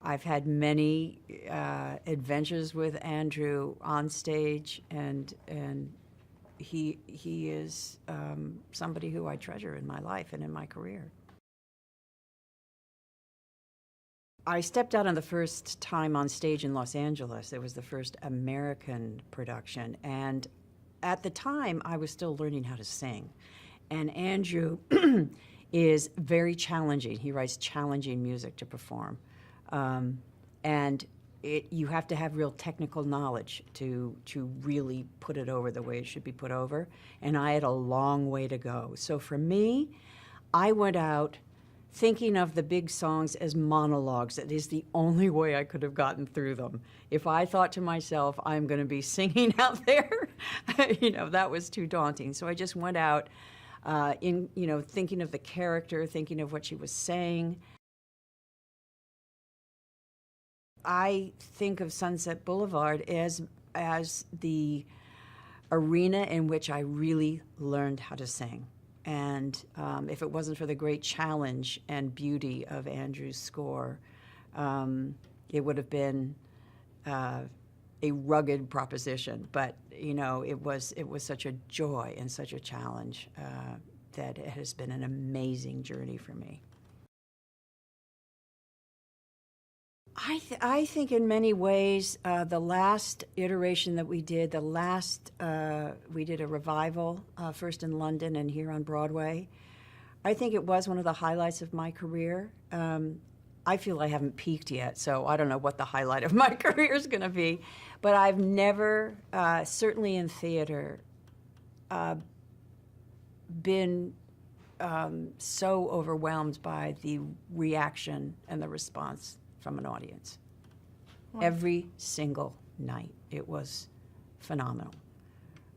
I've had many adventures with Andrew on stage, and he is somebody who I treasure in my life and in my career. I stepped out on the first time on stage in Los Angeles. It was the first American production, and at the time I was still learning how to sing. And Andrew is very challenging. He writes challenging music to perform. And you have to have real technical knowledge to really put it over the way it should be put over. And I had a long way to go. So for me, I went out thinking of the big songs as monologues. That is the only way I could have gotten through them. If I thought to myself, I'm going to be singing out there, that was too daunting. So I just went out thinking of the character, thinking of what she was saying. I think of Sunset Boulevard as the arena in which I really learned how to sing. And if it wasn't for the great challenge and beauty of Andrew's score, it would have been a rugged proposition. But it was such a joy and such a challenge that it has been an amazing journey for me. I think in many ways, the last iteration that we did, we did a revival, first in London and here on Broadway. I think it was one of the highlights of my career. I feel I haven't peaked yet, so I don't know what the highlight of my career is going to be. But I've never, certainly in theater, been so overwhelmed by the reaction and the response from an audience. Wow. Every single night. It was phenomenal.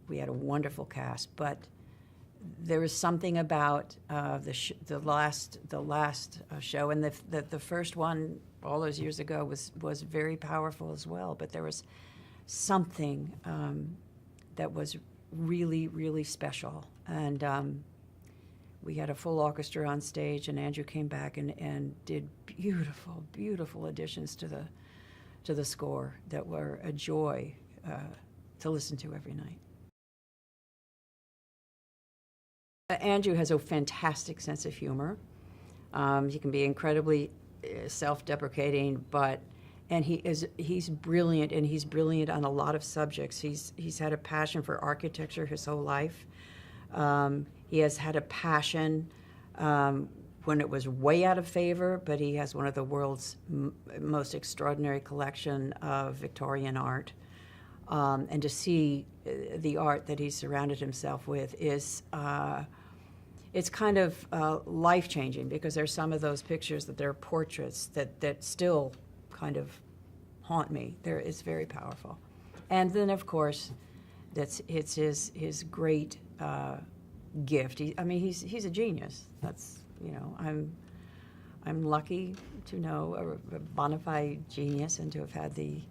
We had a wonderful cast, but there was something about the last show, and the first one all those years ago was very powerful as well. But there was something that was really, really special, and we had a full orchestra on stage, and Andrew came back and did beautiful, beautiful additions to the score that were a joy to listen to every night. Andrew has a fantastic sense of humor. He can be incredibly self-deprecating, and he's brilliant, and he's brilliant on a lot of subjects. He's had a passion for architecture his whole life. He has had a passion when it was way out of favor, but he has one of the world's most extraordinary collection of Victorian art. And to see the art that he's surrounded himself with is, it's kind of life-changing, because there's some of those pictures that they're portraits that still kind of haunt me. It's very powerful. And then, of course, it's his great gift. He's a genius. That's, I'm lucky to know a bona fide genius and to have had the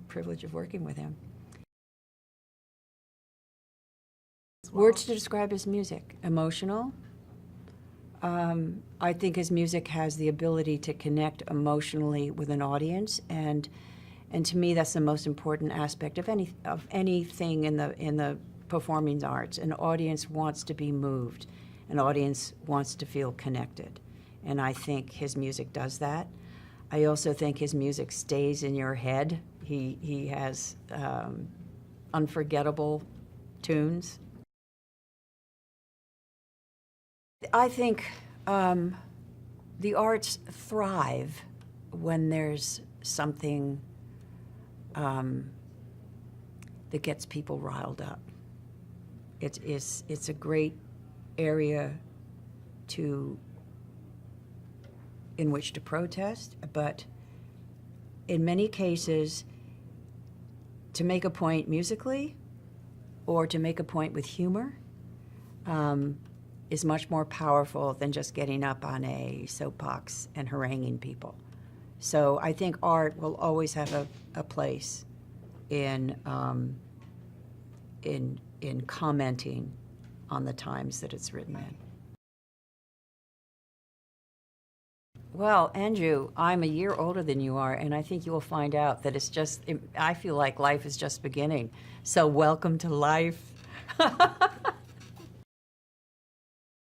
privilege of working with him. Words to describe his music: emotional. I think his music has the ability to connect emotionally with an audience, and to me, that's the most important aspect of anything in the performing arts. An audience wants to be moved. An audience wants to feel connected, and I think his music does that. I also think his music stays in your head. He has unforgettable tunes. I think the arts thrive when there's something that gets people riled up. It's a great area in which to protest, but in many cases, to make a point musically or to make a point with humor is much more powerful than just getting up on a soapbox and haranguing people. So I think art will always have a place in commenting on the times that it's written in. Well, Andrew, I'm a year older than you are, and I think you will find out that I feel like life is just beginning. So welcome to life.